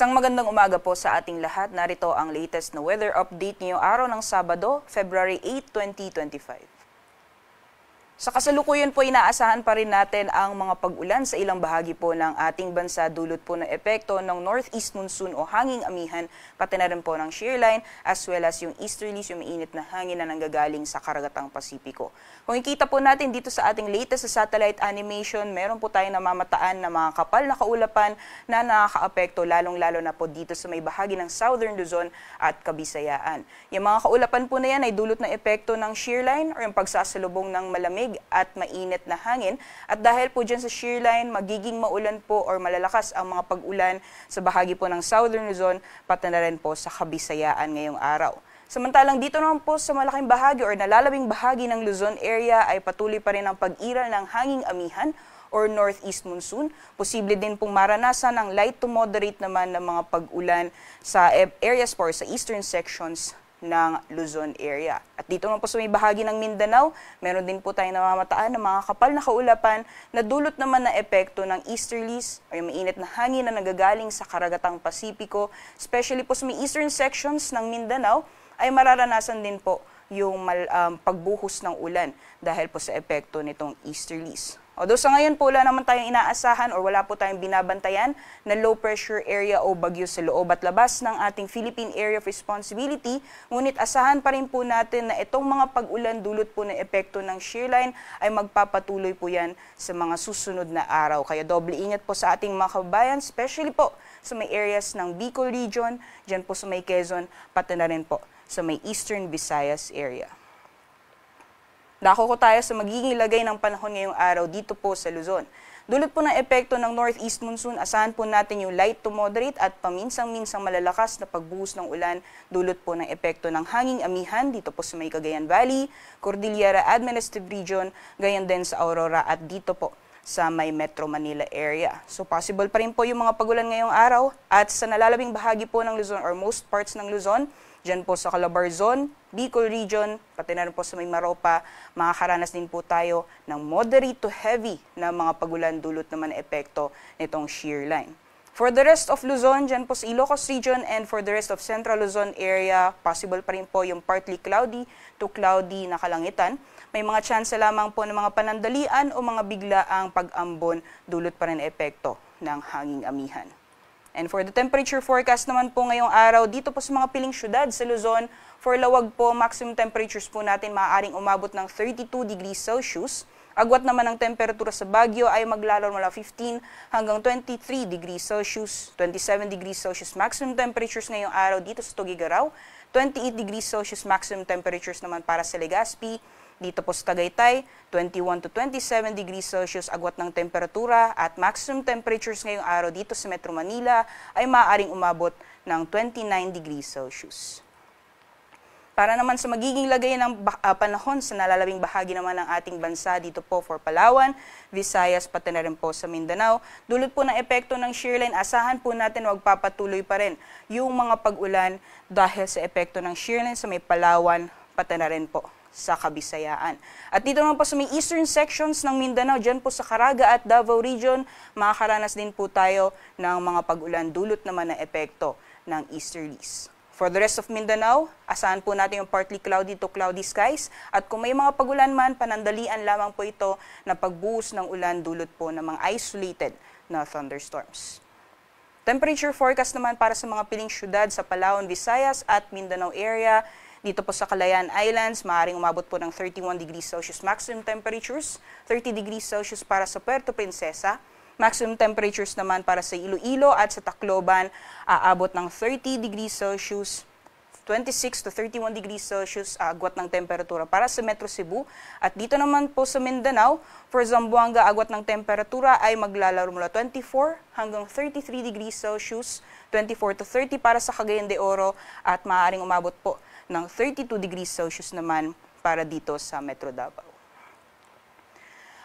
Isang magandang umaga po sa ating lahat. Narito ang latest na weather update ngayong araw ng Sabado, February 8, 2025. Sa kasalukuyan po, inaasahan pa rin natin ang mga pag-ulan sa ilang bahagi po ng ating bansa dulot po ng epekto ng northeast monsoon o hanging amihan, pati na rin po ng shear line as well as yung easterlies, yung mainit na hangin na nanggagaling sa karagatang Pasipiko. Kung ikita po natin dito sa ating latest sa satellite animation, meron po tayong namamataan na mga kapal na kaulapan na nakakaapekto lalong-lalo na po dito sa may bahagi ng Southern Luzon at Kabisayaan. Yung mga kaulapan po na yan ay dulot ng epekto ng shear line o yung pagsasalubong ng malamig at mainit na hangin, at dahil po dyan sa shear line, magiging maulan po or malalakas ang mga pag-ulan sa bahagi po ng Southern Luzon, pati na rin po sa Kabisayaan ngayong araw. Samantalang dito naman po sa malaking bahagi or nalalabing bahagi ng Luzon area ay patuloy pa rin ang pag-iral ng hanging amihan or northeast monsoon. Posible din pong maranasan ng light to moderate naman ng mga pag-ulan sa areas po sa eastern sections ng Luzon area. At dito naman po sa may bahagi ng Mindanao, meron din po tayong namamataan ng mga kapal na kaulapan na dulot naman na epekto ng easterlies o yung mainit na hangin na nagagaling sa karagatang Pasipiko, especially po sa may eastern sections ng Mindanao, ay mararanasan din po yung pagbuhos ng ulan dahil po sa epekto nitong easterlies. Although sa ngayon po wala naman tayong inaasahan or wala po tayong binabantayan na low pressure area o bagyo sa loob at labas ng ating Philippine Area of Responsibility, ngunit asahan pa rin po natin na itong mga pag-ulan dulot po ng epekto ng shear line ay magpapatuloy po yan sa mga susunod na araw. Kaya doble ingat po sa ating mga kababayan, especially po sa may areas ng Bicol region, dyan po sa may Quezon, pati na rin po sa may Eastern Visayas area. Dako ko tayo sa magiging lagay ng panahon ngayong araw dito po sa Luzon. Dulot po ng epekto ng northeast monsoon, asahan po natin yung light to moderate at paminsang-minsang malalakas na pagbuhos ng ulan. Dulot po ng epekto ng hanging amihan dito po sa may Cagayan Valley, Cordillera Administrative Region, gayon din sa Aurora at dito po sa may Metro Manila area. So possible pa rin po yung mga pagulan ngayong araw at sa nalalabing bahagi po ng Luzon or most parts ng Luzon, dyan po sa Calabarzon, Bicol Region, pati na rin po sa may Maropa, makakaranas din po tayo ng moderate to heavy na mga pagulan dulot naman na epekto nitong shear line. For the rest of Luzon, dyan po sa Ilocos Region and for the rest of Central Luzon area, possible pa rin po yung partly cloudy to cloudy na kalangitan. May mga chance lamang po ng mga panandalian o mga biglaang pag-ambon dulot pa rin epekto ng hanging amihan. And for the temperature forecast naman po ngayong araw, dito po sa mga piling syudad sa Luzon, for Lawag po, maximum temperatures po natin maaaring umabot ng 32 degrees Celsius. Agwat naman ng temperatura sa Baguio ay maglalaro mula 15 hanggang 23 degrees Celsius, 27 degrees Celsius maximum temperatures ngayong araw dito sa Tuguegarao, 28 degrees Celsius maximum temperatures naman para sa Legazpi. Dito po sa Tagaytay, 21 to 27 degrees Celsius agwat ng temperatura at maximum temperatures ngayong araw dito sa Metro Manila ay maaaring umabot ng 29 degrees Celsius. Para naman sa magiging lagay ng panahon sa nalalabing bahagi naman ng ating bansa dito po for Palawan, Visayas, pati na rin po sa Mindanao, dulot po ng epekto ng shear line, asahan po natin wag papatuloy pa rin yung mga pag-ulan dahil sa epekto ng shear line sa may Palawan, pati na rin po sa Kabisayaan. At dito naman po sa may eastern sections ng Mindanao, dyan po sa Caraga at Davao Region, makakaranas din po tayo ng mga pag-ulan dulot naman na epekto ng easterlies. For the rest of Mindanao, asahan po natin yung partly cloudy to cloudy skies at kung may mga pag-ulan man, panandalian lamang po ito na pagbuhos ng ulan dulot po ng mga isolated na thunderstorms. Temperature forecast naman para sa mga piling syudad sa Palawan, Visayas at Mindanao area. Dito po sa Calayan Islands, maaaring umabot po ng 31 degrees Celsius maximum temperatures, 30 degrees Celsius para sa Puerto Princesa. Maximum temperatures naman para sa Iloilo at sa Tacloban, aabot ng 30 degrees Celsius, 26 to 31 degrees Celsius agwat ng temperatura para sa Metro Cebu. At dito naman po sa Mindanao, for Zamboanga, agwat ng temperatura ay maglalaro mula 24 hanggang 33 degrees Celsius, 24 to 30 para sa Cagayan de Oro at maaaring umabot po ng 32 degrees Celsius naman para dito sa Metro Davao.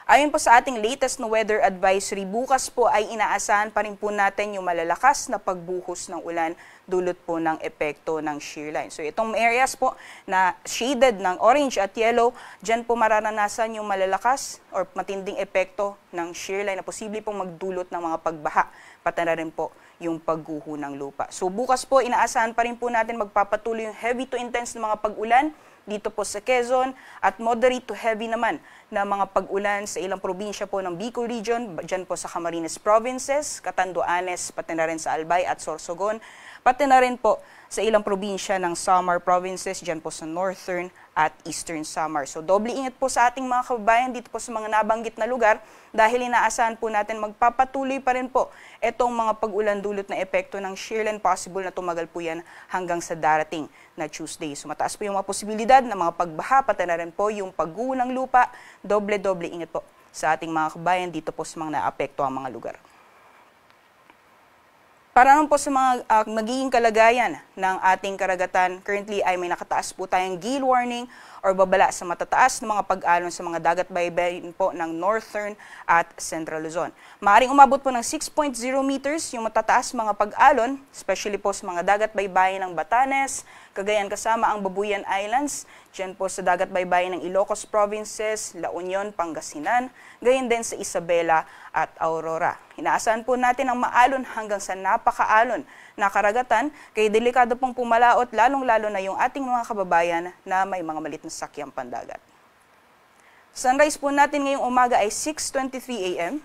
Ayon po sa ating latest na weather advisory, bukas po ay inaasahan pa rin po natin yung malalakas na pagbuhos ng ulan dulot po ng epekto ng shear line. So itong areas po na shaded ng orange at yellow, dyan po mararanasan yung malalakas or matinding epekto ng shear line na posible pong magdulot ng mga pagbaha, pati na rin po yung pagguho ng lupa. So bukas po, inaasahan pa rin po natin magpapatuloy yung heavy to intense na mga pag-ulan dito po sa Quezon at moderate to heavy naman na mga pag-ulan sa ilang probinsya po ng Bicol Region, dyan po sa Camarines Provinces, Catanduanes, pati na rin sa Albay at Sorsogon, pati na rin po sa ilang probinsya ng Samar Provinces, dyan po sa Northern at Eastern Samar. So doble ingat po sa ating mga kababayan dito po sa mga nabanggit na lugar dahil inaasahan po natin magpapatuloy pa rin po itong mga pag-ulan dulot na epekto ng shear line, possible na tumagal po yan hanggang sa darating na Tuesday. So mataas po yung mga posibilidad na mga pagbaha, pati na rin po yung pagguho ng lupa. Doble-doble ingat po sa ating mga kababayan dito po sa mga naapekto ang mga lugar. Para naman po sa mga magiging kalagayan ng ating karagatan, currently ay may nakataas po tayong gale warning or babala sa matataas na mga pag-alon sa mga dagat baybayin po ng Northern at Central Luzon. Maaaring umabot po ng 6.0 meters yung matataas mga pag-alon, especially po sa mga dagat baybayin ng Batanes, Cagayan kasama ang Babuyan Islands, dyan po sa dagat baybayin ng Ilocos Provinces, La Union, Pangasinan, gayon din sa Isabela at Aurora. Inaasahan po natin ang maalon hanggang sa napakaalon na karagatan, kaya delikado pong pumalaot lalong-lalo na yung ating mga kababayan na may mga malit na sakyang pandagat. Sunrise po natin ngayong umaga ay 6:23 a.m.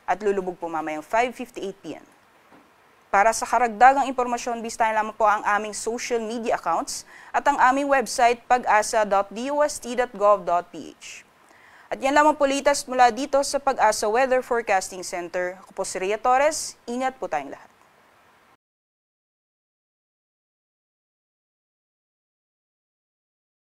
at lulubog po mamayang 5:58 p.m. Para sa karagdagang impormasyon, bisitahin lamang po ang aming social media accounts at ang aming website pag-asa.dost.gov.ph. At yan lamang po latest mula dito sa Pag-asa Weather Forecasting Center. Ako po si Rhea Torres. Ingat po tayong lahat.